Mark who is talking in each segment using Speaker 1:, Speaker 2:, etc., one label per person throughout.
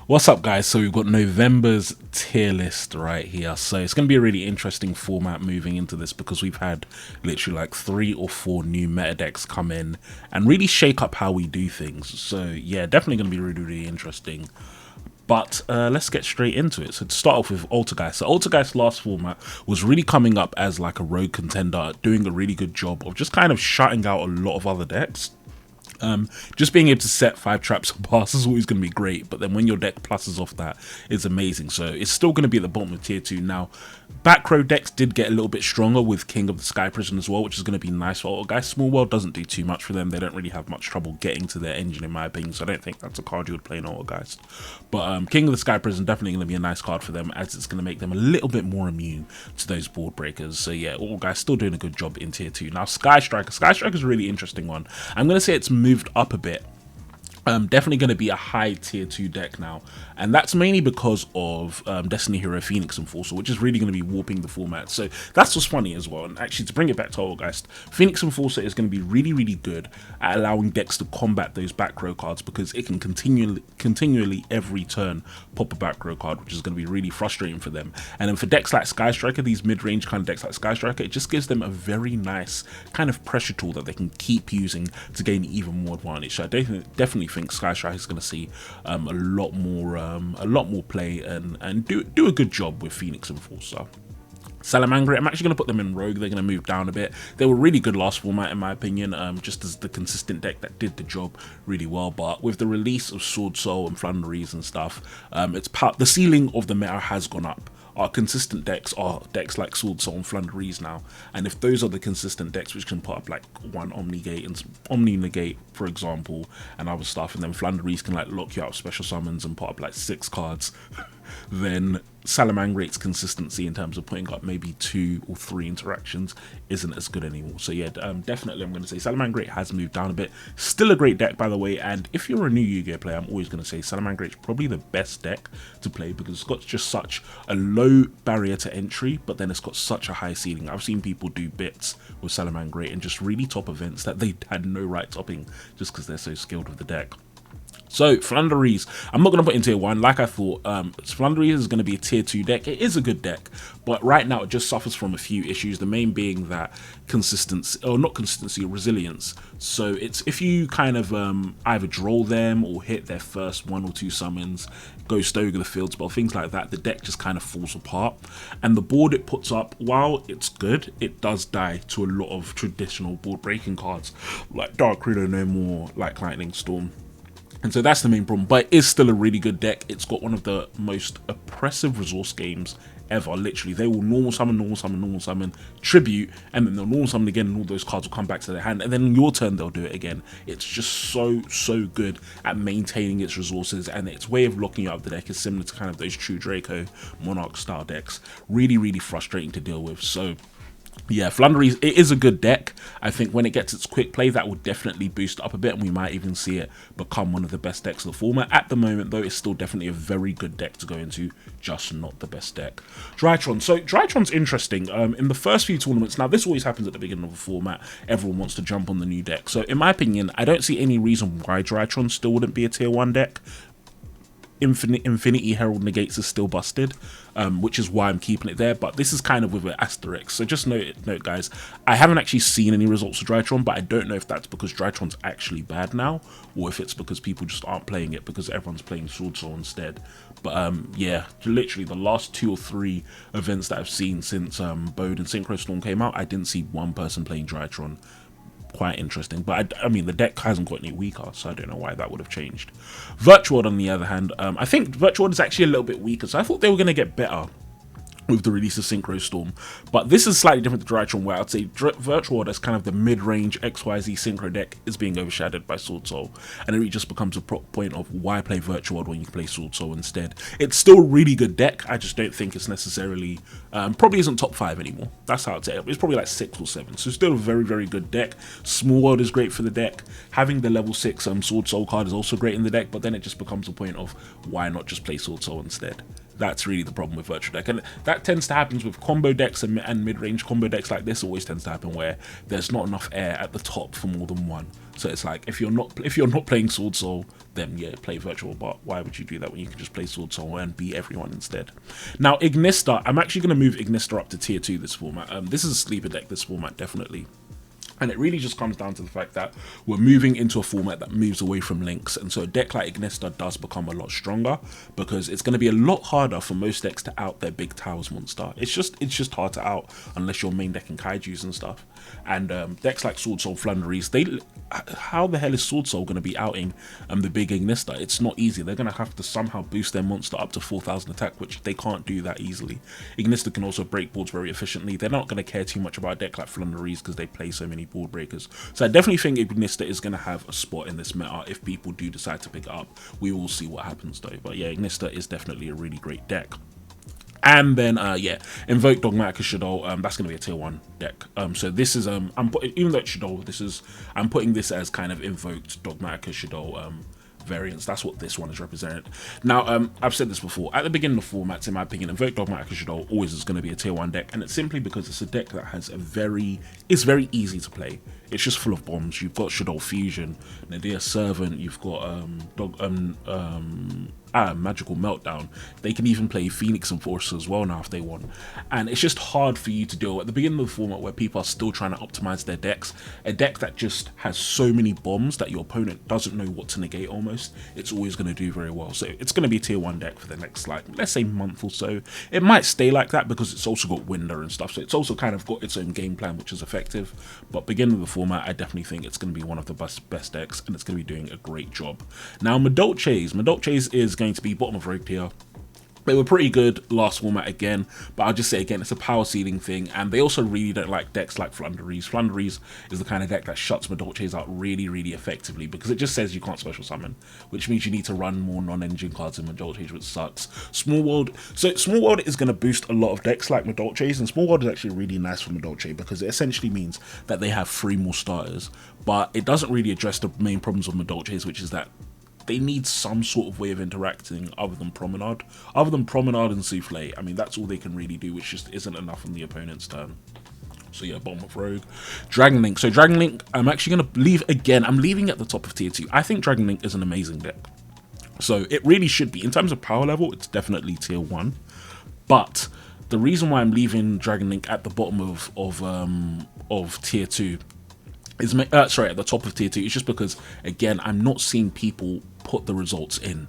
Speaker 1: What's up, guys? So we've got November's tier list right here. So it's going to be a really interesting format moving into this because we've had literally like 3 or 4 new meta decks come in and really shake up how we do things. So yeah, definitely going to be really interesting. But let's get straight into it. So to start off with Altergeist. So Altergeist's last format was really coming up as like a rogue contender, doing a really good job of just kind of shutting out a lot of other decks. Just being able to set 5 traps and pass is always going to be great, but then when your deck pluses off that, it's amazing. So it's still going to be at the bottom of tier 2. Now, back row decks did get a little bit stronger with King of the Sky Prison as well, which is going to be nice for Altergeist. Small World doesn't do too much for them. They don't really have much trouble getting to their engine, in my opinion, so I don't think that's a card you would play in Altergeist. But King of the Sky Prison definitely going to be a nice card for them, as it's going to make them a little bit more immune to those board breakers. So yeah, Altergeist still doing a good job in tier 2. Now, Sky Striker. Sky Striker is a really interesting one. I'm going to say it's moved up a bit. Definitely going to be a high tier 2 deck now, and that's mainly because of Destiny Hero Phoenix Enforcer, which is really going to be warping the format. So that's what's funny as well. And actually, to bring it back to Altergeist, Phoenix Enforcer is going to be really good at allowing decks to combat those back row cards, because it can continually every turn pop a back row card, which is going to be really frustrating for them. And then for decks like Sky Striker, these mid-range kind of decks like Sky Striker, it just gives them a very nice kind of pressure tool that they can keep using to gain even more advantage. So I definitely think Sky Striker is going to see a lot more play and do a good job with Phoenix Enforcer. Salamangreat, I'm actually going to put them in Rogue. They're going to move down a bit. They were really good last format, in my opinion, just as the consistent deck that did the job really well. But with the release of Sword Soul and Flanderies and stuff, the ceiling of the meta has gone up. Our consistent decks are decks like Sword Soul and Flanderies now, and if those are the consistent decks which can put up like 1 Omni-Gate and Omni-Negate, for example, and other stuff, and then Flanderies can like lock you out of special summons and put up like 6 cards, then Salamangreat's consistency in terms of putting up maybe 2 or 3 interactions isn't as good anymore. So yeah, definitely I'm going to say Salamangreat has moved down a bit. Still a great deck, by the way, and if you're a new Yu-Gi-Oh player, I'm always going to say Salamangreat's probably the best deck to play, because it's got just such a low barrier to entry, but then it's got such a high ceiling. I've seen people do bits with Salamangreat and just really top events that they had no right topping just because they're so skilled with the deck. So, Flanderies, I'm not going to put in tier 1 like I thought. Flanderies is going to be a tier 2 deck. It is a good deck, but right now it just suffers from a few issues. The main being that resilience. So, it's if you kind of either draw them or hit their first 1 or 2 summons, go Stoker the field spell, things like that, the deck just kind of falls apart. And the board it puts up, while it's good, it does die to a lot of traditional board breaking cards like Dark Riddle No More, like Lightning Storm. And so that's the main problem, but it is still a really good deck. It's got one of the most oppressive resource games ever. Literally, they will normal summon, tribute, and then they'll normal summon again, and all those cards will come back to their hand, and then on your turn they'll do it again. It's just so good at maintaining its resources, and its way of locking you out of the deck is similar to kind of those True Draco Monarch style decks. Really frustrating to deal with. So yeah, Flanderies, it is a good deck. I think when it gets its quick play, that will definitely boost up a bit, and we might even see it become one of the best decks of the format. At the moment, though, it's still definitely a very good deck to go into, just not the best deck. Drytron. So Drytron's interesting. In the first few tournaments, now this always happens at the beginning of a format, everyone wants to jump on the new deck. So in my opinion, I don't see any reason why Drytron still wouldn't be a tier 1 deck. Infinity Herald Negates is still busted, which is why I'm keeping it there, but this is kind of with an asterisk. So just note guys, I haven't actually seen any results of Drytron, but I don't know if that's because Drytron's actually bad now, or if it's because people just aren't playing it because everyone's playing Sword Soul instead. But yeah, literally the last 2 or 3 events that I've seen since Bode and Synchro Storm came out, I didn't see one person playing Drytron. Quite interesting, but I mean the deck hasn't got any weaker, so I don't know why that would have changed. Virtual on the other hand, I think Virtual is actually a little bit weaker, so I thought they were going to get better with the release of Synchro Storm, but this is slightly different to Drytron, where I'd say Virtual, as kind of the mid-range XYZ Synchro deck, is being overshadowed by Sword Soul, and it really just becomes a point of why play Virtual when you can play Sword Soul instead. It's still a really good deck, I just don't think it's necessarily, probably isn't top 5 anymore. That's how I'd say it. It's probably like 6 or 7, so still a very good deck. Small World is great for the deck. Having the level 6 Sword Soul card is also great in the deck, but then it just becomes a point of why not just play Sword Soul instead. That's really the problem with Virtual Deck, and that tends to happen with combo decks and mid-range combo decks like this. Always tends to happen where there's not enough air at the top for more than one. So it's like if you're not playing Sword Soul, then yeah, play Virtual. But why would you do that when you can just play Sword Soul and beat everyone instead? Now Ignista, I'm actually going to move Ignista up to tier 2 this format. This is a sleeper deck this format, definitely. And it really just comes down to the fact that we're moving into a format that moves away from links. And so a deck like Ignista does become a lot stronger because it's going to be a lot harder for most decks to out their big towers monster. It's just hard to out unless you're main decking kaijus and stuff. And decks like Sword Soul, Flunderies, how the hell is Sword Soul going to be outing the big Ignista? It's not easy. They're going to have to somehow boost their monster up to 4,000 attack, which they can't do that easily. Ignista can also break boards very efficiently. They're not going to care too much about a deck like Flunderies because they play so many board breakers. So I definitely think Ignista is going to have a spot in this meta if people do decide to pick it up. We will see what happens though. But yeah, Ignista is definitely a really great deck. And then yeah, Invoke Dogmatic Shadow. That's going to be a tier 1 deck. So this is even though it's Shadow, I'm putting this as kind of Invoked Dogmatic Shadow variants. That's what this one is represented. Now I've said this before, at the beginning of formats, in my opinion, Invoke Dogmatic Shadow always is going to be a tier 1 deck, and it's simply because it's a deck that has it's very easy to play. It's just full of bombs. You've got Shadow Fusion, Nadir Servant, you've got Magical Meltdown. They can even play Phoenix Enforcer as well now if they want. And it's just hard for you to do at the beginning of the format where people are still trying to optimize their decks. A deck that just has so many bombs that your opponent doesn't know what to negate almost, it's always going to do very well. So it's going to be a tier 1 deck for the next, like, let's say month or so. It might stay like that because it's also got Winder and stuff. So it's also kind of got its own game plan, which is effective. But beginning of the format, I definitely think it's going to be one of the best decks, and it's going to be doing a great job. Now Madolche's is going to be bottom of rogue tier. They were pretty good last format again, but I'll just say again, it's a power ceiling thing, and they also really don't like decks like Flunderies. Flunderies is the kind of deck that shuts Madolche's out really, really effectively because it just says you can't special summon, which means you need to run more non-engine cards in Madolche's, which sucks. Small World is going to boost a lot of decks like Madolche's, and Small World is actually really nice for Madolche because it essentially means that they have 3 more starters, but it doesn't really address the main problems of Madolche's, which is that they need some sort of way of interacting other than Promenade. Other than Promenade and Souffle, I mean, that's all they can really do, which just isn't enough on the opponent's turn. So yeah, bottom of rogue. Dragon Link. So Dragon Link, I'm actually going to leave again. I'm leaving at the top of tier 2. I think Dragon Link is an amazing deck. So it really should be. In terms of power level, it's definitely tier 1. But the reason why I'm leaving Dragon Link at the bottom of tier 2 is at the top of tier 2 is just because, again, I'm not seeing people put the results in.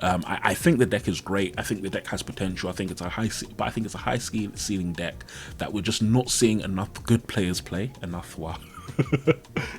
Speaker 1: I think the deck is great. I think the deck has potential. I think it's a high ceiling deck that we're just not seeing enough good players play enough. Wow.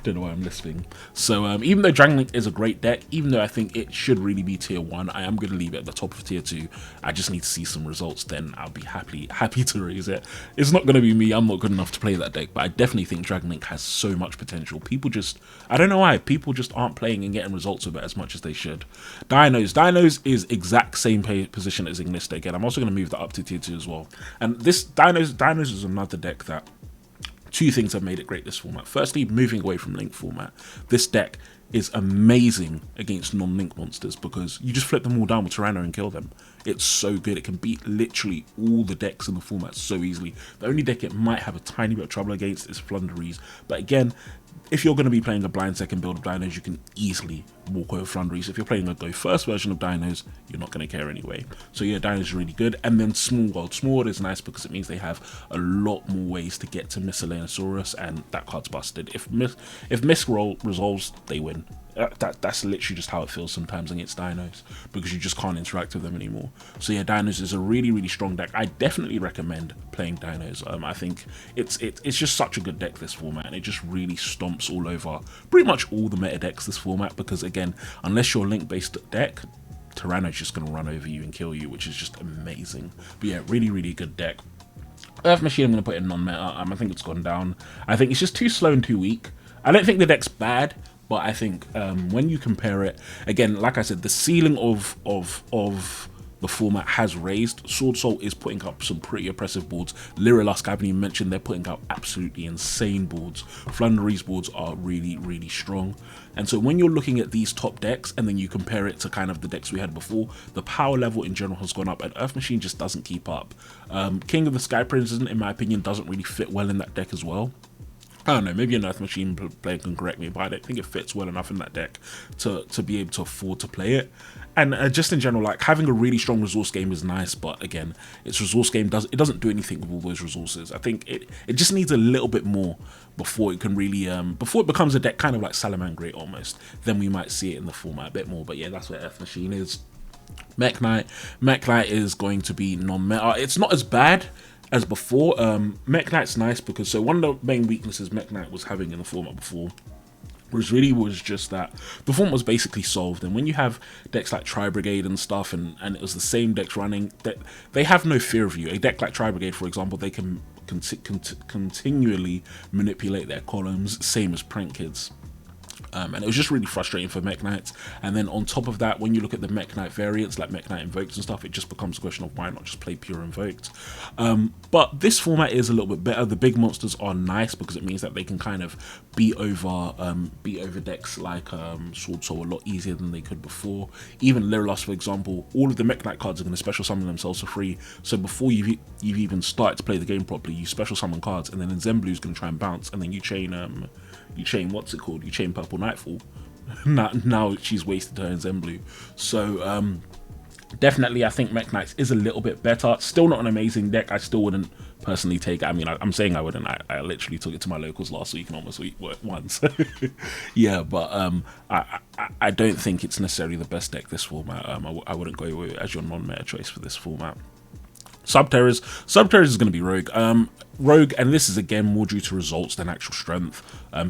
Speaker 1: Don't know why I'm lisping. So even though Dragon Link is a great deck, even though I think it should really be tier 1, I am going to leave it at the top of tier 2. I just need to see some results, then I'll be happy to raise it. It's not going to be me. I'm not good enough to play that deck, but I definitely think Dragon Link has so much potential. People just, I don't know why, people just aren't playing and getting results with it as much as they should. Dinos is exact same position as Ignista again. I'm also going to move that up to tier 2 as well. And this Dinos is another deck that 2 things have made it great this format. Firstly, moving away from link format. This deck is amazing against non-link monsters because you just flip them all down with Tyranno and kill them. It's so good. It can beat literally all the decks in the format so easily. The only deck it might have a tiny bit of trouble against is Flunderies. But again, if you're going to be playing a blind second build of Dinos, you can easily walk over Flunderies. If you're playing a go first version of Dinos, you're not going to care anyway. So yeah, Dinos is really good. And then Small World. Small World is nice because it means they have a lot more ways to get to Miscellaneosaurus, and that card's busted. If Misk resolves, they win. That's literally just how it feels sometimes against Dinos because you just can't interact with them anymore. So yeah, Dinos is a really, really strong deck. I definitely recommend playing Dinos. I think it's just such a good deck this format, and it just really stomps all over pretty much all the meta decks this format because again, unless you're a link-based deck, Tyranno's just going to run over you and kill you, which is just amazing. But yeah, really, really good deck. Earth Machine I'm going to put in non-meta. I think it's gone down. I think it's just too slow and too weak. I don't think the deck's bad, but I think when you compare it, again, like I said, the ceiling of the format has raised. Sword Soul is putting up some pretty oppressive boards. Lyrilusk, I haven't even mentioned, they're putting out absolutely insane boards. Flunderies boards are really, really strong. And so when you're looking at these top decks and then you compare it to kind of the decks we had before, the power level in general has gone up and Earth Machine just doesn't keep up. King of the Sky Prison, in my opinion, doesn't really fit well in that deck as well. I don't know, maybe an Earth Machine player can correct me, but I don't think it fits well enough in that deck to be able to afford to play it. And just in general, like having a really strong resource game is nice, but again, its resource game doesn't do anything with all those resources. I think it just needs a little bit more before it can really before it becomes a deck kind of like Salamangreat almost. Then we might see it in the format a bit more. But yeah, that's where Earth Machine is. Mech Knight is going to be non-meta. It's not as bad as before. Mech Knight's nice because so one of the main weaknesses Mech Knight was having in the format before was just that the format was basically solved, and when you have decks like Tri Brigade and stuff, and it was the same decks running, that they have no fear of you. A deck like Tri Brigade, for example, they can continually manipulate their columns, same as Prank Kids. And it was just really frustrating for Mech Knights. And then on top of that, when you look at the Mech Knight variants, like Mech Knight Invoked and stuff, it just becomes a question of why not just play pure Invoked. But this format is a little bit better. The big monsters are nice because it means that they can kind of beat over decks like Sword Soul a lot easier than they could before. Even Lyrelust, for example, all of the Mech Knight cards are going to special summon themselves for free. So before you've even started to play the game properly, you special summon cards, and then Zenblue is going to try and bounce, and then you chain what's it called? You chain Purple Nightfall. now she's wasted her in Zenblue. So definitely I think Mech Knights is a little bit better. Still not an amazing deck. I still wouldn't personally take it. I mean, I'm saying I wouldn't. I literally took it to my locals last week and almost won. So yeah, but I don't think it's necessarily the best deck this format. I wouldn't go with it as your non-meta choice for this format. Subterrors is going to be Rogue. Rogue, and this is again more due to results than actual strength.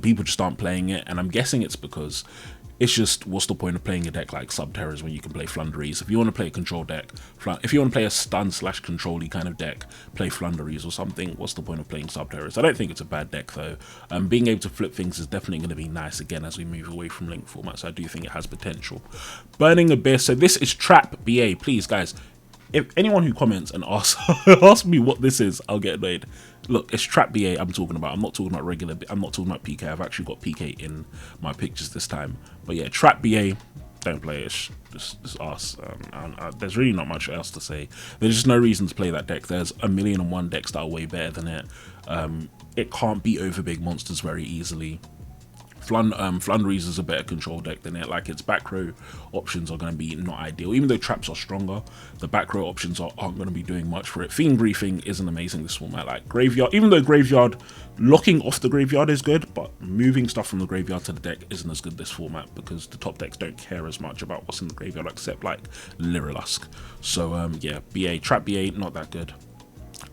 Speaker 1: People just aren't playing it, and I'm guessing it's because it's just, what's the point of playing a deck like Subterrors when you can play Flunderies? If you want to play a control deck, if you want to play a stun / control-y kind of deck, play Flunderies or something. What's the point of playing Subterrors? I don't think it's a bad deck though. Being able to flip things is definitely going to be nice again as we move away from Link formats. So I do think it has potential. Burning Abyss. So this is Trap BA. Please guys, if anyone who comments and asks me what this is, I'll get annoyed. Look, it's Trap BA I'm talking about. I'm not talking about regular. I'm not talking about PK. I've actually got PK in my pictures this time. But yeah, Trap BA, don't play it. Just us. There's really not much else to say. There's just no reason to play that deck. There's 1,000,001 decks that are way better than it. It can't beat over big monsters very easily. Flunderies is a better control deck than it. Like, its back row options are going to be not ideal. Even though traps are stronger, the back row options aren't going to be doing much for it. Fiend Griefing isn't amazing this format. Like, Graveyard, even though Graveyard, locking off the Graveyard is good, but moving stuff from the Graveyard to the deck isn't as good this format because the top decks don't care as much about what's in the Graveyard except, like, Lyrilusk. So, yeah, Trap BA, not that good.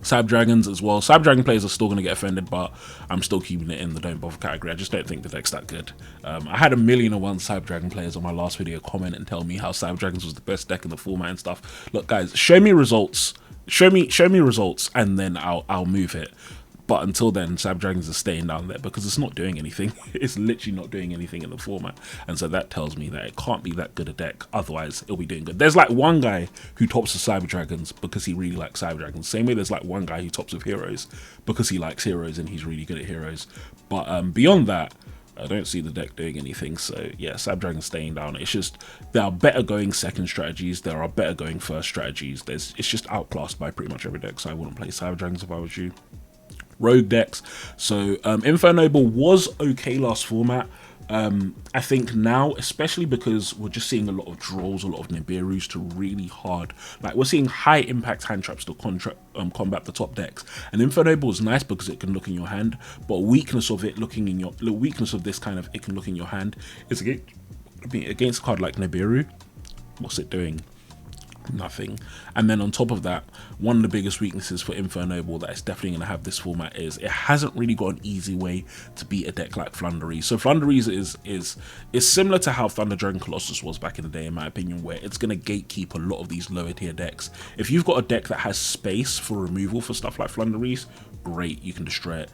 Speaker 1: Cyber Dragons as well. Cyber Dragon players are still going to get offended, but I'm still keeping it in the don't bother category. I just don't think the deck's that good. I had 1,000,001 Cyber Dragon players on my last video comment and tell me how Cyber Dragons was the best deck in the format and stuff. Look, guys, show me results. Show me results, and then I'll move it. But until then, Cyber Dragons is staying down there because it's not doing anything. It's literally not doing anything in the format. And so that tells me that it can't be that good a deck. Otherwise, it'll be doing good. There's like one guy who tops with Cyber Dragons because he really likes Cyber Dragons. Same way there's like one guy who tops with Heroes because he likes Heroes and he's really good at Heroes. But beyond that, I don't see the deck doing anything. So yeah, Cyber Dragon's staying down. It's just, there are better going second strategies. There are better going first strategies. It's just outclassed by pretty much every deck. So I wouldn't play Cyber Dragons if I was you. Rogue decks. So Infernoble was okay last format. I think now, especially because we're just seeing a lot of draws, a lot of Nibiru's to really hard, like we're seeing high impact hand traps to combat the top decks. And Infernoble is nice because it can look in your hand, but weakness of it looking in your, the weakness of this kind of it can look in your hand is against a card like Nibiru. What's it doing? Nothing. And then on top of that, one of the biggest weaknesses for Infernoble that it's definitely going to have this format is it hasn't really got an easy way to beat a deck like Flunderies. So Flunderies is similar to how Thunder Dragon Colossus was back in the day, in my opinion, where it's going to gatekeep a lot of these lower tier decks. If you've got a deck that has space for removal for stuff like Flunderies, great, you can destroy it.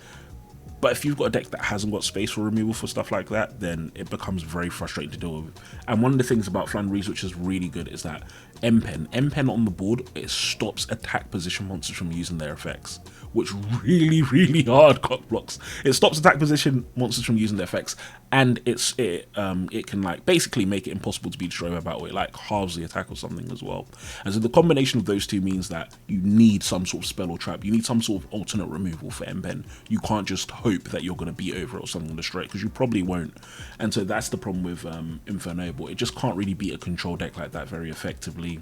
Speaker 1: But if you've got a deck that hasn't got space for removal for stuff like that, then it becomes very frustrating to deal with. And one of the things about Flunderies, which is really good, is that M-Pen on the board, it stops attack position monsters from using their effects, which really hard cock blocks. It stops attack position monsters from using their effects, and it can like basically make it impossible to be destroyed by battle. It like halves the attack or something as well. And so the combination of those two means that you need some sort of spell or trap. You need some sort of alternate removal for M-Pen. You can't just hope hope that you're going to beat over it or something on the straight, because you probably won't. And so that's the problem with Infernoble. It just can't really beat a control deck like that very effectively.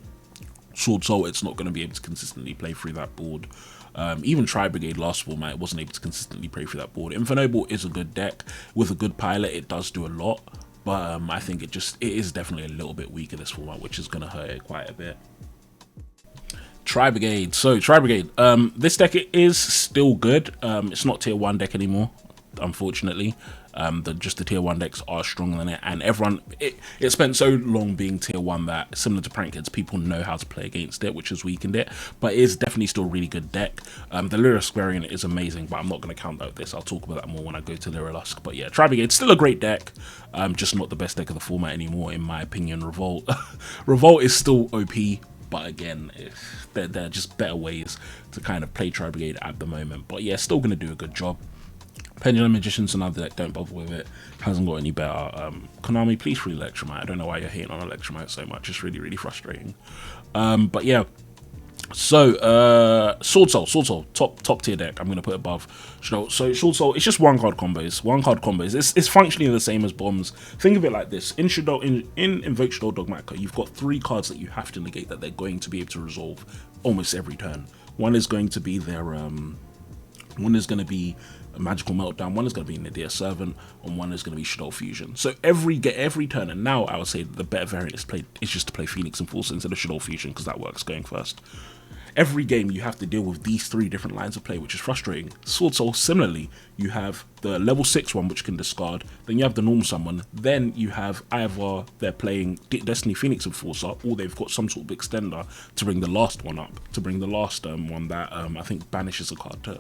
Speaker 1: Sword Soul, it's not going to be able to consistently play through that board. Even Tri Brigade last format, it wasn't able to consistently play through that board. Infernoble is a good deck. With a good pilot, it does do a lot. But I think it is definitely a little bit weaker this format, which is going to hurt it quite a bit. Tri Brigade. So Tri Brigade, this deck is still good. It's not tier 1 deck anymore, unfortunately. Just the tier 1 decks are stronger than it, and everyone, it spent so long being tier 1 that, similar to Prankheads, people know how to play against it, which has weakened it, but it is definitely still a really good deck. The Lyrilusk variant is amazing, but I'm not going to count out this. I'll talk about that more when I go to Lyrilusk. But yeah, Tri Brigade, still a great deck, just not the best deck of the format anymore, in my opinion. Revolt. Revolt is still OP, but again, there are just better ways to kind of play Tri Brigade at the moment. But yeah, still going to do a good job. Pendulum Magician's another deck, don't bother with it. Hasn't got any better. Konami, please free Electromite. I don't know why you're hating on Electromite so much. It's really, really frustrating. But yeah. So, Sword Soul, top tier deck. I'm going to put above Shadow. So, Sword Soul, it's just one card combos. It's functionally the same as bombs. Think of it like this. In Invoke Shadow Dogmatica, you've got 3 cards that you have to negate that they're going to be able to resolve almost every turn. One is going to be their, one is going to be a Magical Meltdown, one is going to be Nadir Servant, and one is going to be Shadow Fusion. So every turn, and now I would say the better variant is just to play Phoenix and Force instead of Shadow Fusion, because that works going first. Every game you have to deal with these 3 different lines of play, which is frustrating. Sword Soul, similarly, you have the level 6 one, which can discard, then you have the normal summon, then you have either they're playing Destiny Phoenix and Force up, or they've got some sort of extender to bring the last one up, to bring the last one that I think banishes a card to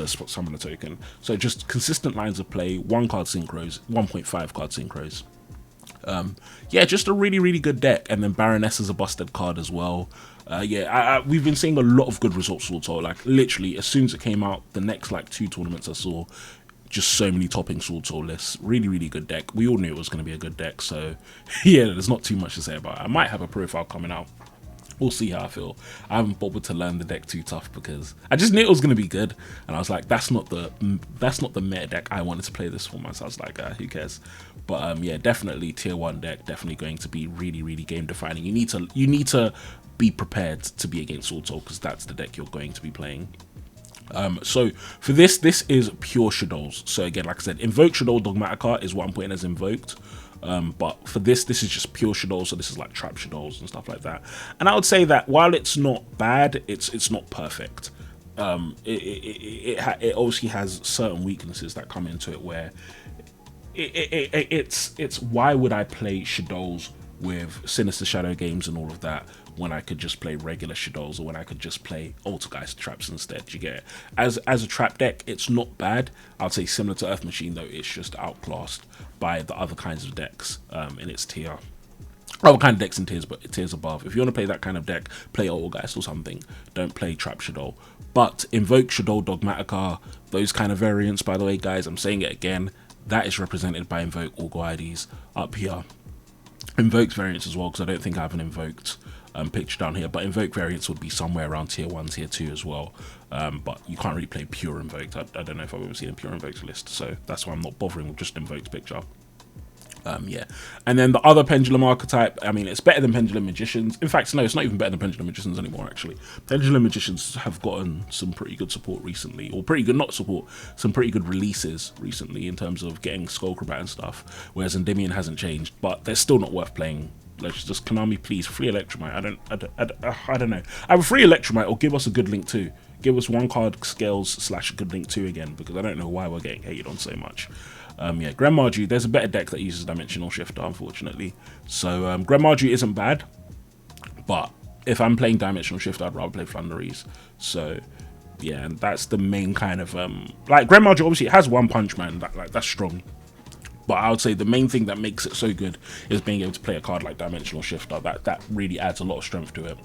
Speaker 1: summon a token. So just consistent lines of play, 1 card synchros, 1.5 card synchros. Yeah, just a really, really good deck. And then Baroness is a busted card as well. We've been seeing a lot of good results Sword Soul. Like literally, as soon as it came out, the next like 2 tournaments I saw, just so many topping Sword Soul lists. Really, really good deck. We all knew it was going to be a good deck. So yeah, there's not too much to say about it. I might have a profile coming out. We'll see how I feel. I haven't bothered to learn the deck too tough because I just knew it was going to be good, and I was like, that's not the meta deck I wanted to play this format. So I was like, who cares? But yeah, definitely tier 1 deck, definitely going to be really, really game defining. You need to be prepared to be against Sword Soul, because that's the deck you're going to be playing. So for this is pure Shadows. So again, like I said, Invoke Shadow Dogmatica is what I'm putting as invoked. But for this is just pure Shadows, so this is like trap Shadows and stuff like that. And I would say that while it's not bad, it's not perfect. It obviously has certain weaknesses that come into it, where it's why would I play Shadows with Sinister Shadow games and all of that when I could just play regular Shadows, or when I could just play Altergeist traps instead? You get it? As a trap deck, it's not bad. I'd say similar to Earth Machine, though, it's just outclassed by the other kinds of decks in its tier. Other kind of decks in tiers, but tiers above. If you want to play that kind of deck, play Altergeist or something. Don't play Trap Shadow. But Invoke Shadow Dogmatica, those kind of variants, by the way, guys, I'm saying it again, that is represented by Invoke Orca IDs up here. Invoked variants as well, because I don't think I have an invoked picture down here, but invoke variants would be somewhere around tier 1, tier 2 as well. But you can't really play pure invoked. I don't know if I've ever seen a pure invoked list, so that's why I'm not bothering with just invoked picture. Yeah, and then the other pendulum archetype, I mean, it's better than Pendulum Magicians. In fact, no, it's not even better than Pendulum Magicians anymore, actually. Pendulum Magicians have gotten some pretty good support recently, or pretty good, not support, some pretty good releases recently in terms of getting Skullcrabat and stuff, whereas Endymion hasn't changed, but they're still not worth playing. Let's just, Konami, please, free Electromite. I don't know. Either free Electromite or give us a good link too. Give us 1 card scales / good link 2 again, because I don't know why we're getting hated on so much. Yeah, Grand Marju, there's a better deck that uses Dimensional Shifter, unfortunately. So Grand Marju isn't bad, but if I'm playing Dimensional Shifter, I'd rather play Flunderies. So yeah, and that's the main kind of like Grand Marju. Obviously, it has One Punch Man, that's strong. But I would say the main thing that makes it so good is being able to play a card like Dimensional Shifter. That really adds a lot of strength to it.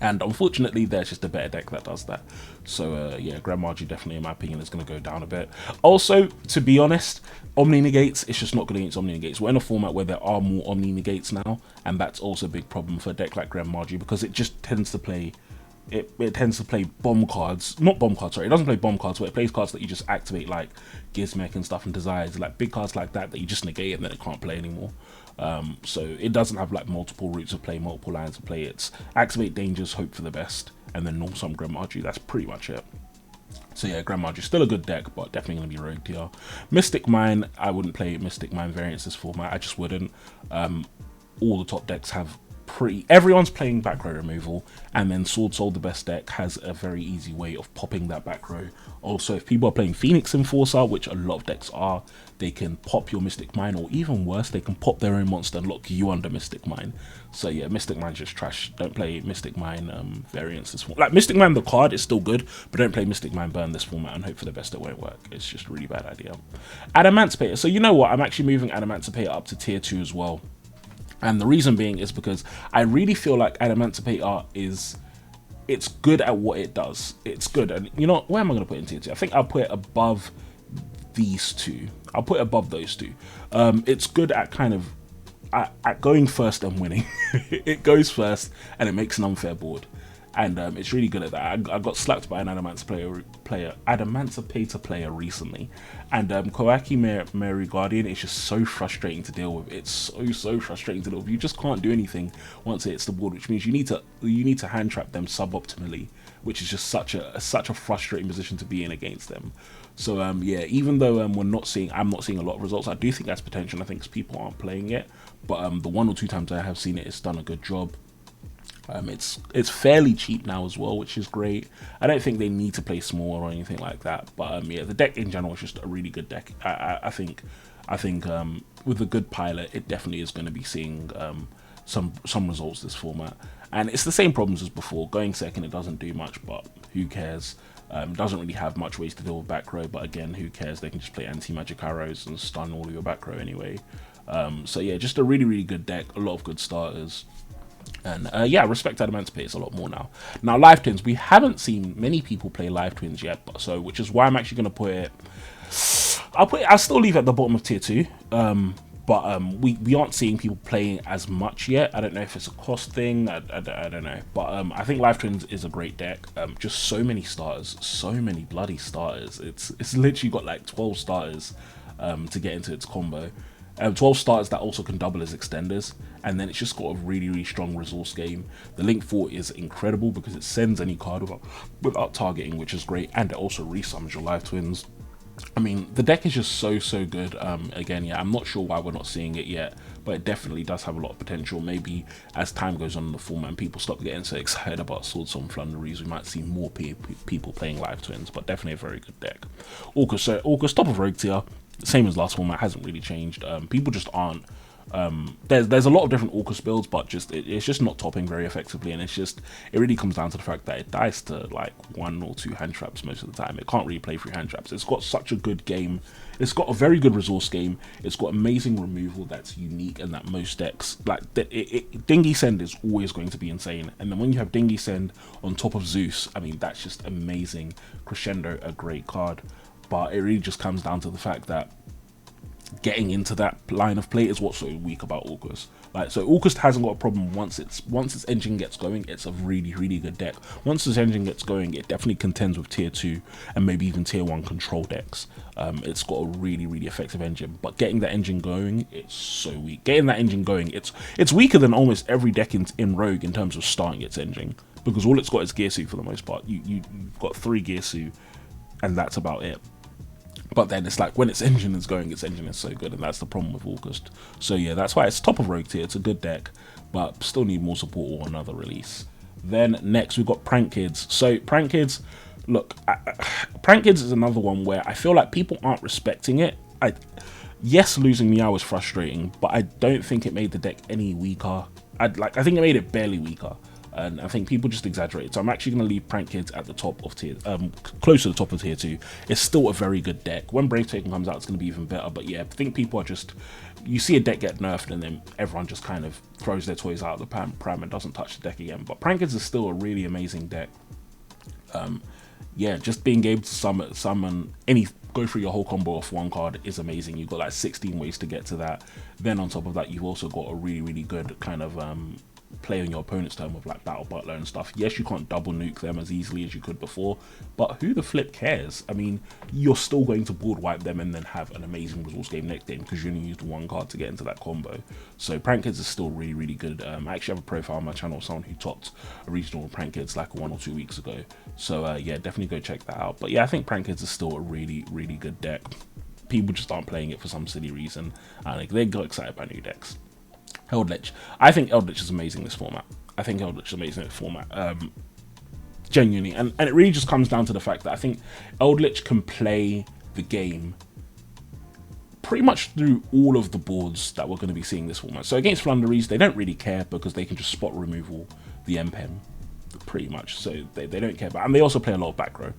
Speaker 1: And unfortunately, there's just a better deck that does that. So yeah, Grand Marju definitely, in my opinion, is going to go down a bit. Also, to be honest, Omni Negates, it's just not good against Omni Negates. We're in a format where there are more Omni Negates now, and that's also a big problem for a deck like Grand Marju, because it just tends to play it tends to play bomb cards, not bomb cards, sorry, it doesn't play bomb cards, but it plays cards that you just activate, like Gizmek and stuff, and Desires, like big cards like that you just negate and then it can't play anymore. So it doesn't have like multiple routes of play, multiple lines of play. It's activate dangers, hope for the best, and then normal summon Grand Marjorie. That's pretty much it. So yeah, Grand Marjorie still a good deck, but definitely going to be rogue TR. Mystic Mine, I wouldn't play Mystic Mine variants this format. I just wouldn't. All the top decks have everyone's playing back row removal, and then Sword Soul, the best deck, has a very easy way of popping that back row. Also, if people are playing Phoenix Enforcer, which a lot of decks are, they can pop your Mystic Mine, or even worse, they can pop their own monster and lock you under Mystic Mine. So yeah, Mystic Mine's just trash. Don't play Mystic Mine variants this format. Like Mystic Mine the card is still good, but don't play Mystic Mine Burn this format and hope for the best. It won't work. It's just a really bad idea. Adamantipator. So you know what? I'm actually moving Adamantipator up to tier 2 as well. And the reason being is because I really feel like Adamantipator it's good at what it does. It's good. And you know, where am I going to put it in tier 2? I think I'll put it above these two. I'll put it above those two. It's good at kind of at going first and winning. It goes first and it makes an unfair board. And it's really good at that. I got slapped by an Adamantipator player recently, and Koaki Mary Guardian is just so frustrating to deal with. It's so frustrating to deal with. You just can't do anything once it hits the board, which means you need to hand trap them suboptimally, which is just such a frustrating position to be in against them. So yeah, even though I'm not seeing a lot of results, I do think that's potential. I think people aren't playing it, but the 1 or 2 times I have seen it, it's done a good job. It's fairly cheap now as well, which is great. I don't think they need to play small or anything like that, but yeah, the deck in general is just a really good deck. I think with a good pilot, it definitely is going to be seeing some results this format. And it's the same problems as before. Going second, it doesn't do much, but who cares? Doesn't really have much ways to deal with back row, but again, who cares? They can just play anti-magic arrows and stun all of your back row anyway. So yeah, just a really good deck, a lot of good starters. And yeah, respect Adamantipator a lot more now. Now, Live Twins, we haven't seen many people play Live Twins yet, so which is why I'm actually going to put it. I'll still leave it at the bottom of tier 2. But we aren't seeing people playing as much yet. I don't know if it's a cost thing. I don't know. But I think Live Twins is a great deck. Just so many starters, so many bloody starters. It's literally got like 12 starters to get into its combo. 12 starters that also can double as extenders, and then it's just got a really strong resource game. The Link 4 is incredible because it sends any card without targeting, which is great, and it also resummons your Live Twins. I mean, the deck is just so good. Again, yeah, I'm not sure why we're not seeing it yet, but it definitely does have a lot of potential. Maybe as time goes on in the format and people stop getting so excited about Swords on Flunderies, we might see more people playing Live Twins, but definitely a very good deck. Orca, so Orca's top of rogue tier, same as last format, hasn't really changed. People just aren't. There's a lot of different Orcus builds, but it's just not topping very effectively, and it really comes down to the fact that it dies to like 1 or 2 hand traps most of the time. It can't really play through hand traps. It's got such a good game. It's got a very good resource game. It's got amazing removal that's unique, and that most decks like Dingy Send is always going to be insane. And then when you have Dingy Send on top of Zeus, I mean, that's just amazing. Crescendo, a great card, but it really just comes down to the fact that getting into that line of play is what's so weak about Orcus. Like, so Orcus hasn't got a problem once its engine gets going. It's a really good deck. Once its engine gets going, it definitely contends with tier 2 and maybe even tier 1 control decks. It's got a really effective engine, but getting that engine going, it's so weak. Getting that engine going, it's weaker than almost every deck in Rogue in terms of starting its engine, because all it's got is Gearsu for the most part. You've got 3 Gearsu, and that's about it. But then it's like when its engine is going, its engine is so good, and that's the problem with August. So yeah, that's why it's top of rogue tier. It's a good deck, but still need more support or another release. Then next we've got Prank Kids. So Prank Kids, look, Prank Kids is another one where I feel like people aren't respecting it. Yes, losing Meow was frustrating, but I don't think it made the deck any weaker. I think it made it barely weaker. And I think people just exaggerate. So I'm actually going to leave Prank Kids at the top of tier, close to the top of tier 2. It's still a very good deck. When Brave Taken comes out, it's going to be even better. But yeah, I think people are just, you see a deck get nerfed and then everyone just kind of throws their toys out of the pram and doesn't touch the deck again. But Prank Kids is still a really amazing deck. Yeah, just being able to summon go through your whole combo off 1 card is amazing. You've got like 16 ways to get to that. Then on top of that, you've also got a really good kind of play on your opponent's turn with like Battle Butler and stuff. Yes, you can't double nuke them as easily as you could before, but who the flip cares? I mean, you're still going to board wipe them and then have an amazing resource game next game because you only used one card to get into that combo. So Prank Kids is still really, really good. I actually have a profile on my channel of someone who topped a regional Prank Kids like 1 or 2 weeks ago. So yeah, definitely go check that out. But yeah, I think Prank Kids is still a really, really good deck. People just aren't playing it for some silly reason, and they got excited by new decks. Eldritch. I think Eldritch is amazing in this format. I think Eldritch is amazing in this format. Genuinely. And it really just comes down to the fact that I think Eldritch can play the game pretty much through all of the boards that we're going to be seeing this format. So against Flunderies, they don't really care because they can just spot removal the MPEM pretty much. So they don't care about it. And they also play a lot of back row.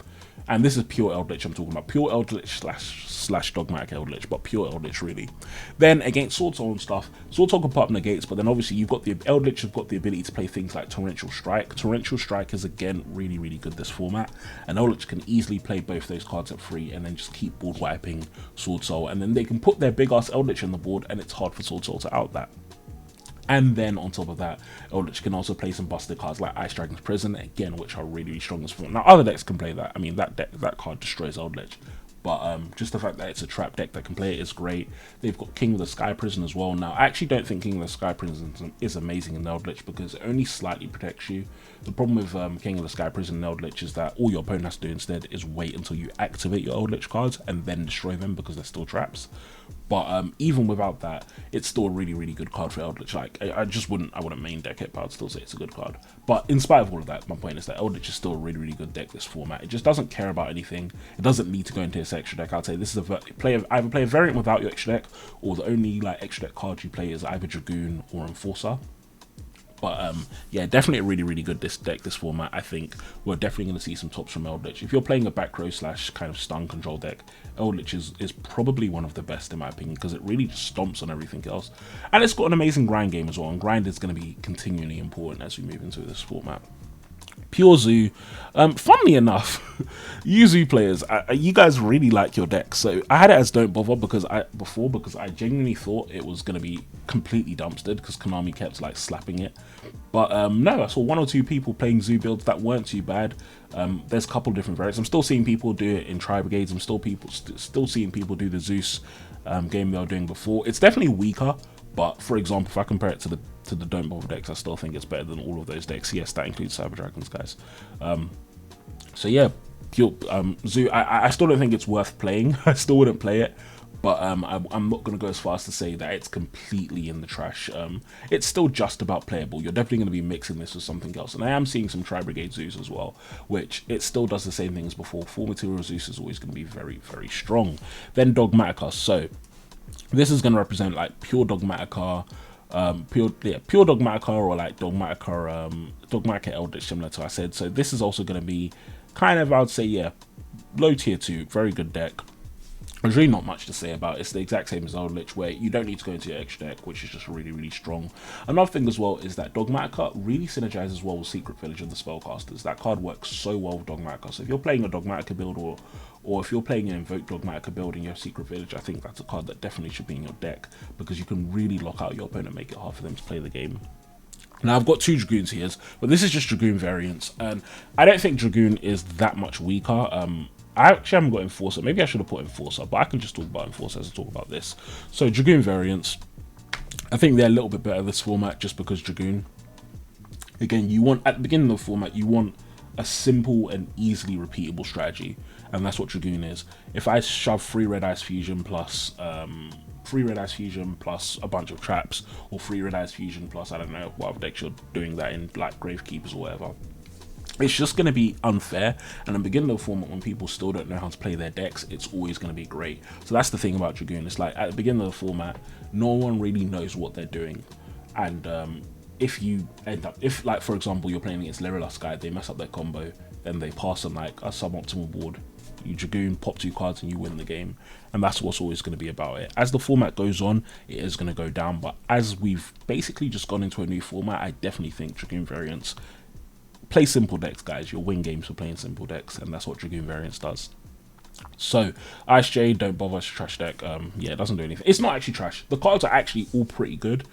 Speaker 1: And this is pure Eldritch I'm talking about. Pure Eldritch slash Dogmatic Eldritch, but pure Eldritch really. Then against Sword Soul and stuff, Sword Soul can put up negates, but then obviously you've got the Eldritch have got the ability to play things like Torrential Strike. Torrential Strike is again really, really good this format. And Eldritch can easily play both those cards at 3 and then just keep board wiping Sword Soul. And then they can put their big ass Eldritch on the board and it's hard for Sword Soul to out that. And then on top of that, Eldritch can also play some busted cards like Ice Dragon's Prison, again, which are really, really strong as well. Now, other decks can play that. I mean, that card destroys Eldritch. But just the fact that it's a trap deck that can play it is great. They've got King of the Sky Prison as well. Now, I actually don't think King of the Sky Prison is amazing in Eldritch because it only slightly protects you. The problem with King of the Sky Prison and Eldritch is that all your opponent has to do instead is wait until you activate your Eldritch cards and then destroy them because they're still traps. But even without that, it's still a really, really good card for Eldritch. Like, I wouldn't main deck it, but I'd still say it's a good card. But in spite of all of that, my point is that Eldritch is still a really, really good deck this format. It just doesn't care about anything. It doesn't need to go into its extra deck. I'd say this is either play a variant without your extra deck, or the only like extra deck card you play is either Dragoon or Enforcer. But yeah, definitely a really, really good this format. I think we're definitely going to see some tops from Eldritch. If you're playing a back row slash kind of stun control deck, Eldritch is probably one of the best in my opinion because it really just stomps on everything else. And it's got an amazing grind game as well, and grind is going to be continually important as we move into this format. Pure Zoo, funnily enough, you Zoo players, you guys really like your deck. So I had it as Don't Bother because I genuinely thought it was going to be completely dumpstered because Konami kept like slapping it. But no, I saw 1 or 2 people playing Zoo builds that weren't too bad. There's a couple of different variants. I'm still seeing people do it in Tri Brigades. I'm still seeing people do the Zeus game they were doing before. It's definitely weaker. But for example, if I compare it to the Don't Bother decks, I still think it's better than all of those decks. Yes, that includes Cyber Dragons, guys. So yeah, pure Zoo. I still don't think it's worth playing. I still wouldn't play it. But I'm not going to go as far as to say that it's completely in the trash. It's still just about playable. You're definitely going to be mixing this with something else. And I am seeing some Tri Brigade Zeus as well, which it still does the same thing as before. Full Material Zeus is always going to be very, very strong. Then Dogmatica. So this is going to represent like pure Dogmatica, pure Dogmatica, or like Dogmatica Eldritch, similar to what I said. So this is also going to be kind of, I would say, yeah, low tier 2, very good deck. There's really not much to say about it. It's the exact same as Eldritch, where you don't need to go into your extra deck, which is just really, really strong. Another thing as well is that Dogmatica really synergizes well with Secret Village and the Spellcasters. That card works so well with Dogmatica. So if you're playing a Dogmatica build or if you're playing an Invoke Dogmatica build in your Secret Village, I think that's a card that definitely should be in your deck because you can really lock out your opponent and make it hard for them to play the game. Now, I've got 2 Dragoons here, but this is just Dragoon Variants, and I don't think Dragoon is that much weaker. I actually haven't got Enforcer. Maybe I should have put Enforcer, but I can just talk about Enforcer as I talk about this. So, Dragoon Variants, I think they're a little bit better this format just because Dragoon, again, you want, at the beginning of the format, you want a simple and easily repeatable strategy, and that's what Dragoon is. If I shove 3 Red Eyes Fusion plus 3 Red Eyes Fusion plus a bunch of traps, or 3 Red Eyes Fusion plus, I don't know, what other decks you're doing that in, like Gravekeepers or whatever, it's just going to be unfair. And in the beginning of the format, when people still don't know how to play their decks, it's always going to be great. So that's the thing about Dragoon. It's like at the beginning of the format, no one really knows what they're doing. And if you end up, if like for example, you're playing against Lyrillus guy, they mess up their combo, then they pass on like a suboptimal board. You Dragoon, pop 2 cards and you win the game. And that's what's always going to be about it. As the format goes on, it is going to go down. But as we've basically just gone into a new format, I definitely think Dragoon Variants, play simple decks, guys. You'll win games for playing simple decks, and that's what Dragoon Variants does. So, ISJ, Don't Bother, trash deck. Yeah, it doesn't do anything. It's not actually trash. The cards are actually all pretty good,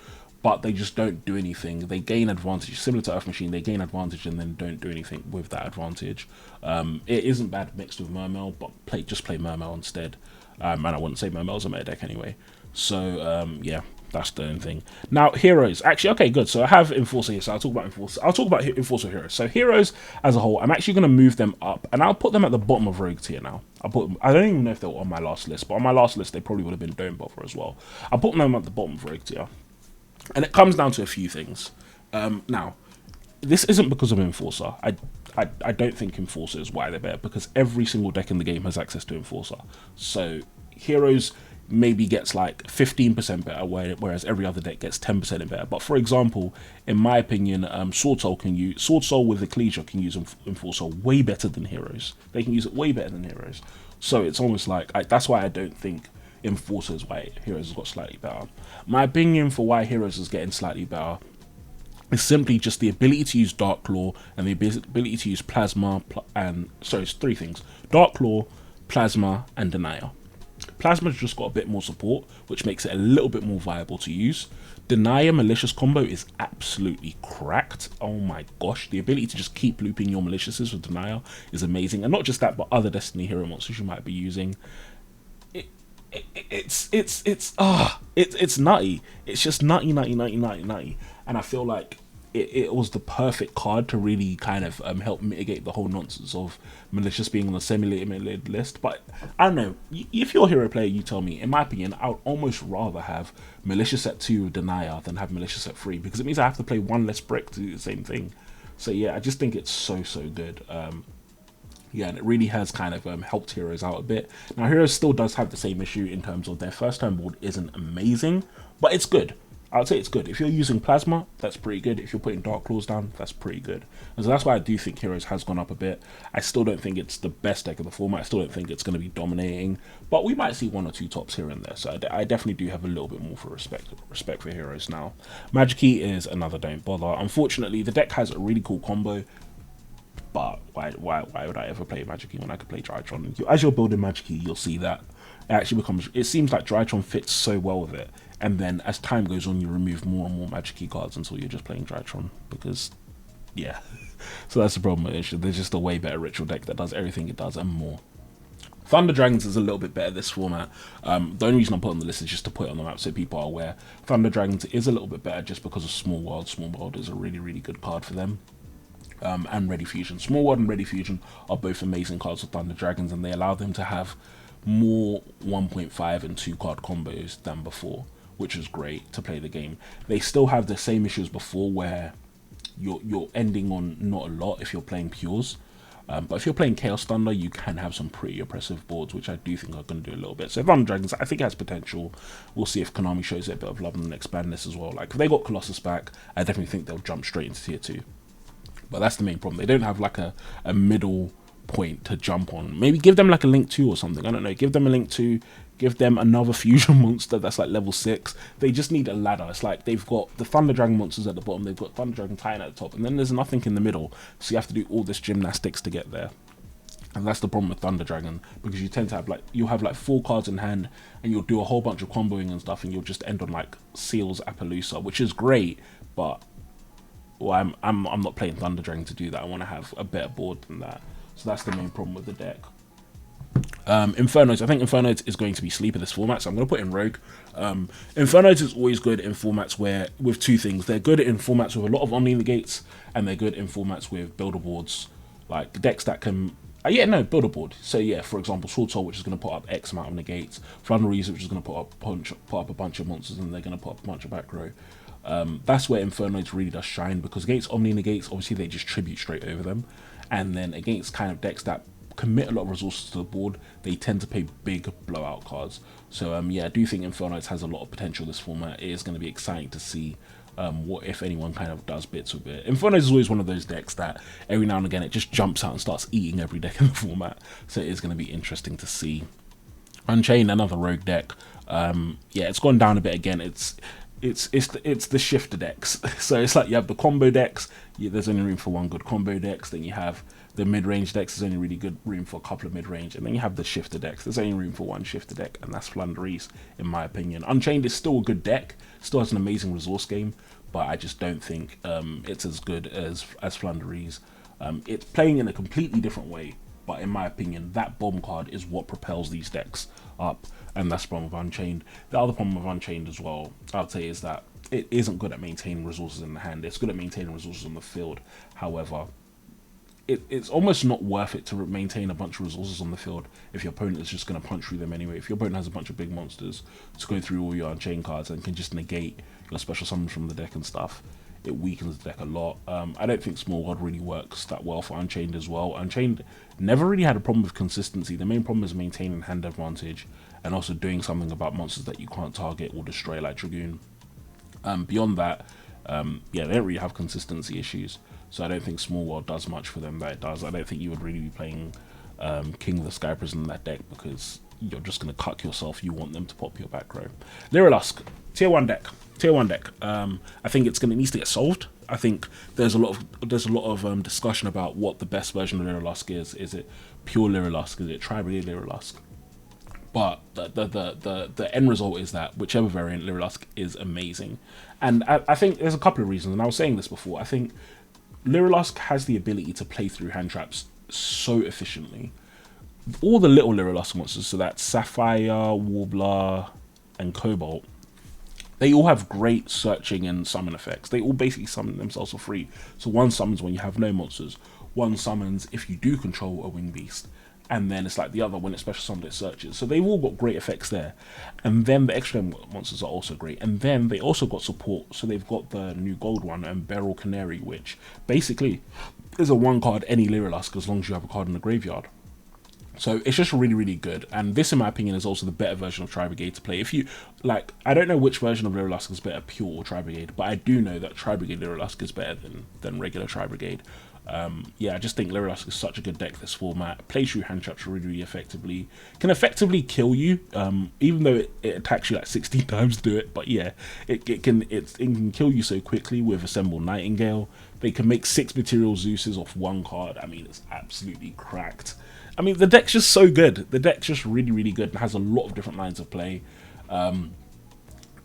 Speaker 1: but they just don't do anything. They gain advantage, similar to Earth Machine. They gain advantage and then don't do anything with that advantage. It isn't bad mixed with Mermail, but just play Mermail instead. And I wouldn't say Mermail's a meta deck anyway. So yeah, that's the only thing. Now heroes, actually, okay, good. So I have Enforcer here, so I'll talk about Enforcer. I'll talk about Enforcer heroes. So heroes as a whole, I'm actually going to move them up, and I'll put them at the bottom of Rogue tier now. I don't even know if they were on my last list, but on my last list they probably would have been Don't Bother as well. I'll put them at the bottom of Rogue tier. And it comes down to a few things. Now, this isn't because of Enforcer. I don't think Enforcer is why they're better, because every single deck in the game has access to Enforcer. So heroes maybe gets like 15% better, whereas every other deck gets 10% better. But for example, in my opinion, Sword Soul with Ecclesia can use Enforcer way better than heroes. They can use it way better than heroes. So it's almost like that's why I don't think Enforcer is why heroes has got slightly better. My opinion for why heroes is getting slightly better is simply just the ability to use Dark Claw and the ability to use Plasma it's three things: Dark Claw, Plasma, and Denier. Plasma's just got a bit more support, which makes it a little bit more viable to use. Denier Malicious combo is absolutely cracked. Oh my gosh, the ability to just keep looping your Maliciousness with Denier is amazing. And not just that, but other Destiny hero monsters you might be using. It's nutty. It's just nutty. And I feel like it was the perfect card to really kind of help mitigate the whole nonsense of Malicious being on the semi-limited list. But I don't know, if you're a hero player, you tell me. In my opinion, I would almost rather have Malicious at 2 Denier than have Malicious at 3, because it means I have to play one less brick to do the same thing. So yeah, I just think it's so good. Yeah, and it really has kind of helped heroes out a bit. Now, heroes still does have the same issue in terms of their first turn board isn't amazing, but it's good. I would say it's good. If you're using Plasma, that's pretty good. If you're putting Dark Claws down, that's pretty good. And so that's why I do think heroes has gone up a bit. I still don't think it's the best deck of the format. I still don't think it's going to be dominating, but we might see one or two tops here and there. So I definitely do have a little bit more for respect for heroes now. Magiki is another Don't Bother. Unfortunately, the deck has a really cool combo, but why would I ever play Magiki when I could play Drytron? As you're building Magiki, you'll see that it seems like Drytron fits so well with it, and then as time goes on, you remove more and more Magiki cards until you're just playing Drytron, because yeah. So that's the problem. There's just a way better ritual deck that does everything it does and more. Thunder Dragons is a little bit better this format. The only reason I put it on the list is just to put it on the map so people are aware. Thunder Dragons is a little bit better just because of Small World. Small World is a really good card for them. And Ready Fusion. Small World and Ready Fusion are both amazing cards for Thunder Dragons, and they allow them to have more 1.5 and 2 card combos than before, which is great to play the game. They still have the same issues before, where you're ending on not a lot if you're playing pures, but if you're playing Chaos Thunder, you can have some pretty oppressive boards, which I do think are going to do a little bit. So Thunder Dragons, I think, has potential. We'll see if Konami shows it a bit of love and expand this as well. Like, if they got Colossus back, I definitely think they'll jump straight into tier 2. But that's the main problem. They don't have like a middle point to jump on. Maybe give them like a Link 2 or something. I don't know. Give them a Link 2. Give them another fusion monster that's like level 6. They just need a ladder. It's like they've got the Thunder Dragon monsters at the bottom. They've got Thunder Dragon Titan at the top. And then there's nothing in the middle. So you have to do all this gymnastics to get there. And that's the problem with Thunder Dragon, because you tend to have you'll have like 4 cards in hand, and you'll do a whole bunch of comboing and stuff, and you'll just end on like Seals Appaloosa, which is great, but well, I'm not playing Thunder Dragon to do that. I want to have a better board than that. So that's the main problem with the deck. Infernos. I think Infernos is going to be sleeper this format, so I'm going to put in Rogue. Infernos is always good in formats with two things. They're good in formats with a lot of Omni Negates, and they're good in formats with builder boards, like decks that can... builder board. So yeah, for example, Sword Soul, which is going to put up X amount of negates. Thunderease, which is going to put up a bunch of monsters, and they're going to put up a bunch of back row. That's where Infernos really does shine, because against Omni Negates, obviously they just tribute straight over them, and then against kind of decks that commit a lot of resources to the board, they tend to pay big blowout cards. So yeah, I do think Infernos has a lot of potential this format. It is going to be exciting to see what if anyone kind of does bits with it. Infernos is always one of those decks that every now and again it just jumps out and starts eating every deck in the format, so it is going to be interesting to see. Unchained, another rogue deck. Yeah, it's gone down a bit again. it's the shifter decks. So it's like you have the combo decks. There's only room for one good combo decks. Then you have the mid-range decks. There's only really good room for a couple of mid-range, and then you have the shifter decks. There's only room for one shifter deck, and that's Splendor, in my opinion. Unchained is still a good deck. Still has an amazing resource game, but I just don't think it's as good as Splendor. It's playing in a completely different way, but in my opinion, that bomb card is what propels these decks up, and that's the problem with Unchained. The other problem with Unchained as well, I'd say, is that it isn't good at maintaining resources in the hand. It's good at maintaining resources on the field. However, it's almost not worth it to maintain a bunch of resources on the field if your opponent is just going to punch through them anyway. If your opponent has a bunch of big monsters to go through all your Unchained cards and can just negate your special summons from the deck and stuff, it weakens the deck a lot. I don't think Small World really works that well for Unchained as well. Unchained never really had a problem with consistency. The main problem is maintaining hand advantage and also doing something about monsters that you can't target or destroy, like Dragoon. Beyond that, yeah, they don't really have consistency issues. So I don't think Small World does much for them that it does. I don't think you would really be playing King of the Sky Prison in that deck, because you're just going to cuck yourself. You want them to pop your back row. Lyrilusk, tier 1 deck. Tier 1 deck. I think it needs to get solved. I think there's a lot of discussion about what the best version of Lyrilusk is. Is it pure Lyrilusk? Is it Tri-Brigade Lyrilusk? But the end result is that whichever variant, Lyrilusk is amazing. And I think there's a couple of reasons, and I was saying this before. I think Lyrilusk has the ability to play through hand traps so efficiently. All the little Lyrilusk monsters, so that's Sapphire, Warbler, and Cobalt, they all have great searching and summon effects. They all basically summon themselves for free. So one summons when you have no monsters. One summons if you do control a winged beast. And then it's like the other, when it's special summoned, it searches. So they've all got great effects there. And then the extra monsters are also great. And then they also got support. So they've got the new gold one and Beryl Canary, which basically is a one card any Lyrilusk as long as you have a card in the graveyard. So it's just really, really good. And this, in my opinion, is also the better version of Tri-Brigade to play. If you, like, I don't know which version of Lyrilusk is better, pure or Tri-Brigade, but I do know that Tri-Brigade Lyrilusk is better than regular Tri-Brigade. Yeah, I just think Lyrilusk is such a good deck this format. Plays through hand traps really, really effectively. Can effectively kill you, even though it attacks you like 16 times to do it. But yeah, it can kill you so quickly with Assemble Nightingale. They can make 6 Material Zeuses off one card. I mean, it's absolutely cracked. I mean, the deck's just so good. The deck's just really, really good and has a lot of different lines of play.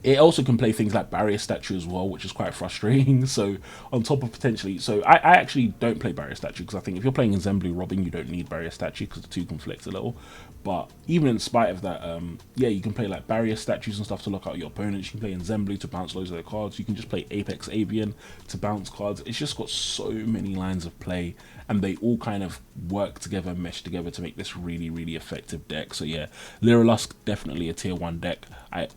Speaker 1: It also can play things like Barrier Statue as well, which is quite frustrating. So on top of potentially, so I actually don't play Barrier Statue because I think if you're playing in Zen Blue Robin, you don't need Barrier Statue because the two conflict a little. But even in spite of that, yeah, you can play like Barrier Statues and stuff to lock out your opponents. You can play in Zen Blue to bounce loads of their cards. You can just play Apex Avian to bounce cards. It's just got so many lines of play, and they all kind of work together, mesh together to make this really, really effective deck. So yeah, Lyrilusk, definitely a tier 1 deck.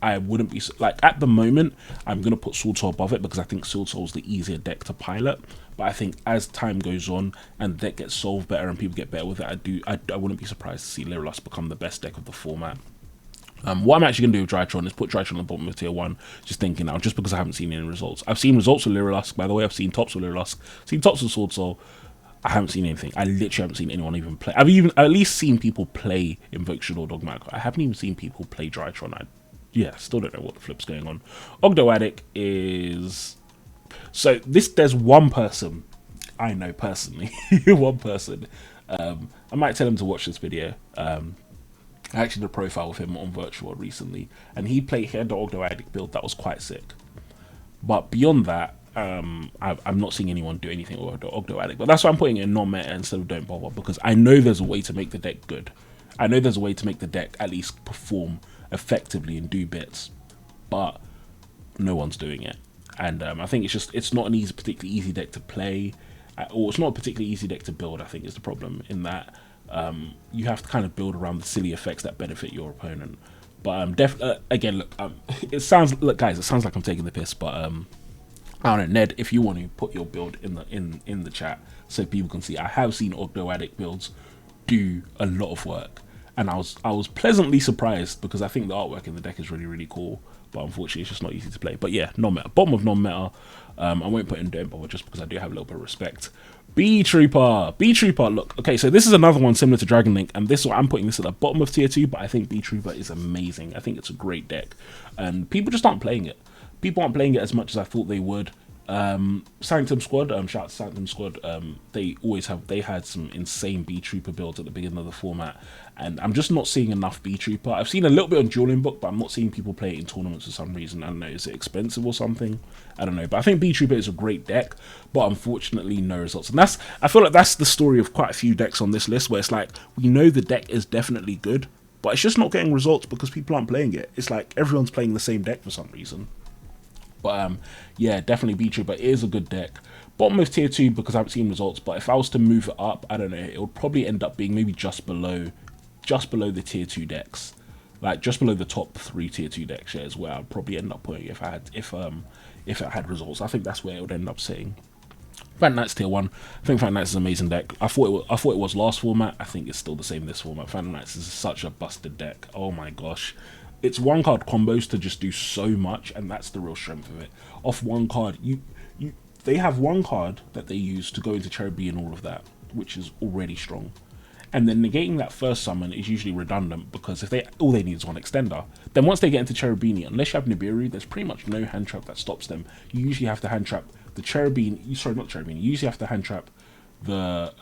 Speaker 1: I wouldn't be, like, at the moment, I'm going to put Sword Soul above it because I think Sword Soul is the easier deck to pilot. But I think as time goes on and the deck gets solved better and people get better with it, I wouldn't be surprised to see Lyrilusk become the best deck of the format. What I'm actually going to do with Drytron is put Drytron on the bottom of tier 1, just thinking now, just because I haven't seen any results. I've seen results with Lyrilusk, by the way. I've seen tops with Lyrilusk, seen tops with Sword Soul. I haven't seen anything. I literally haven't seen anyone even play. I've at least seen people play Invoke Shadow Dogma. I haven't even seen people play Drytron. Yeah, still don't know what the flip's going on. Ogdoadic is... So there's one person I know personally, one person. I might tell him to watch this video. I actually did a profile with him on Virtual recently, and he had the Ogdoadic build that was quite sick. But beyond that, I'm not seeing anyone do anything with Ogdoadic. But that's why I'm putting it in non-meta instead of don't bother, because I know there's a way to make the deck good. I know there's a way to make the deck at least perform effectively and do bits, but no one's doing it. And I think it's not an particularly easy deck to play, or it's not a particularly easy deck to build. I think is the problem in that you have to kind of build around the silly effects that benefit your opponent. But again, look, guys, it sounds like I'm taking the piss, but I don't know, Ned, if you want to put your build in the chat so people can see, I have seen Ogdoadic builds do a lot of work. And I was pleasantly surprised because I think the artwork in the deck is really, really cool. But unfortunately, it's just not easy to play. But yeah, non-meta. Bottom of non-meta. I won't put in don't bother just because I do have a little bit of respect. B-Trooper. B-Trooper, look. Okay, so this is another one similar to Dragon Link. And I'm putting this at the bottom of tier 2. But I think B-Trooper is amazing. I think it's a great deck. And people just aren't playing it. people aren't playing it as much as I thought they would. Sanctum Squad, shout out to Sanctum Squad. They had some insane B Trooper builds at the beginning of the format, and I'm just not seeing enough B Trooper. I've seen a little bit on Dueling Book, but I'm not seeing people play it in tournaments for some reason. I don't know, is it expensive or something? I don't know, but I think B Trooper is a great deck, but unfortunately no results. And I feel like that's the story of quite a few decks on this list, where it's like, we know the deck is definitely good, but it's just not getting results because people aren't playing it. It's like everyone's playing the same deck for some reason. But yeah, definitely B Trooper is a good deck. Bottom of tier 2 because I haven't seen results, but if I was to move it up, I don't know, it would probably end up being maybe just below the tier 2 decks. Like just below the top 3 tier 2 deck shares, where I'd probably end up putting if it had results. I think that's where it would end up sitting. Phantom Knight's tier 1. I think Phantom Knights is an amazing deck. I thought it was last format. I think it's still the same this format. Phantom Knights is such a busted deck. Oh my gosh. It's one card combos to just do so much, and that's the real strength of it. Off one card, they have one card that they use to go into Cherubim and all of that, which is already strong. And then negating that first summon is usually redundant, because if all they need is one extender. Then once they get into Cherubim, unless you have Nibiru, there's pretty much no hand trap that stops them. You usually have to hand trap the Cherubim. Sorry, not Cherubim. You usually have to hand trap the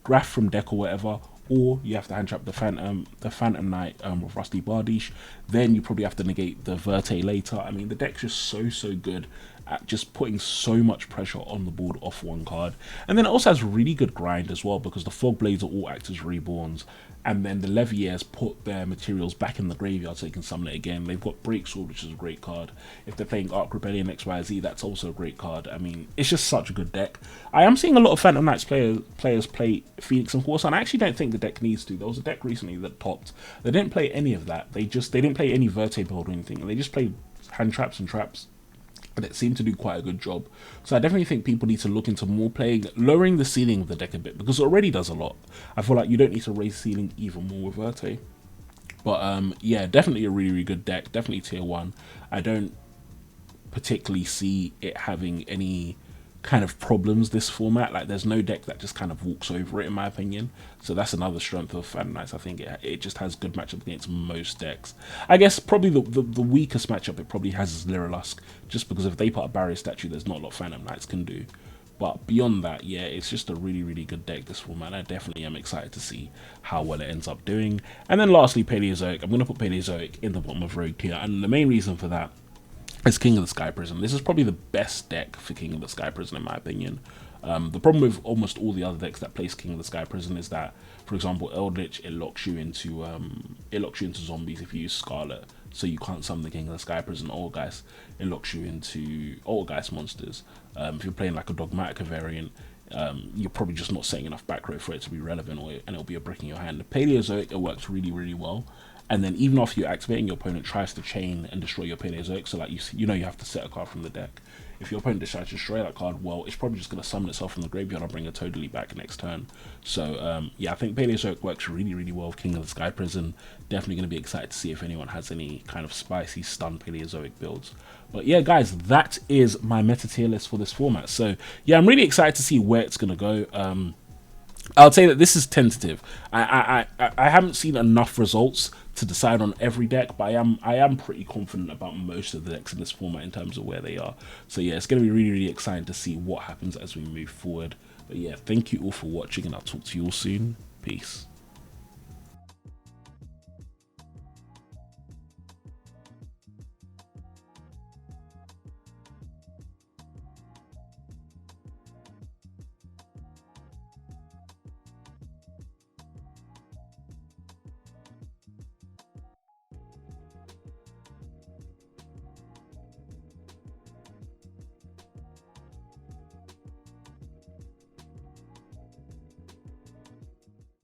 Speaker 1: Graph from deck or whatever, or you have to hand trap the Phantom Knight with Rusty Bardiche. Then you probably have to negate the Verte later. I mean, the deck's just so good at just putting so much pressure on the board off one card. And then it also has really good grind as well, because the Fog Blades are all act as reborns, and then the Leviers put their materials back in the graveyard so they can summon it again. They've got Breaksword, which is a great card. If they're playing Arc Rebellion XYZ, that's also a great card. I mean, it's just such a good deck. I am seeing a lot of Phantom Knights players play Phoenix and Horse, and I actually don't think the deck needs to. There was a deck recently that topped. They didn't play any of that. They didn't play any Verte build or anything. They just played hand traps and traps, and it seemed to do quite a good job. So I definitely think people need to look into more playing, lowering the ceiling of the deck a bit, because it already does a lot. I feel like you don't need to raise ceiling even more with Verte. But yeah, definitely a really good deck, definitely tier 1. I don't particularly see it having any kind of problems this format. Like, there's no deck that just kind of walks over it, in my opinion. So that's another strength of Phantom Knights. I think it just has good matchup against most decks. I guess probably the weakest matchup it probably has is Lyrilusk, just because if they put a barrier statue, there's not a lot Phantom Knights can do. But beyond that, yeah, it's just a really good deck, this format. I definitely am excited to see how well it ends up doing. And then lastly, Paleozoic. I'm going to put Paleozoic in the bottom of Rogue tier, and the main reason for that is King of the Sky Prison. This is probably the best deck for King of the Sky Prison, in my opinion. The problem with almost all the other decks that place King of the Sky Prison is that, for example, Eldritch, it locks you into zombies if you use Scarlet, so you can't summon the King of the Sky Prison. Orgeist, it locks you into Orgeist monsters. If you're playing like a Dogmatica variant, you're probably just not setting enough back row for it to be relevant, and it'll be a brick in your hand. The Paleozoic, it works really well. And then even after you're activating, your opponent tries to chain and destroy your Paleozoic, so like you have to set a card from the deck. If your opponent decides to destroy that card, well, it's probably just going to summon itself from the graveyard and bring it totally back next turn. So yeah, I think Paleozoic works really well with King of the Sky Prison. Definitely going to be excited to see if anyone has any kind of spicy stun Paleozoic builds. But yeah, guys, that is my meta tier list for this format. So yeah, I'm really excited to see where it's going to go. I'll say that this is tentative. I haven't seen enough results to decide on every deck, but I am pretty confident about most of the decks in this format in terms of where they are. So yeah, it's going to be really exciting to see what happens as we move forward. But yeah, thank you all for watching, and I'll talk to you all soon. Peace.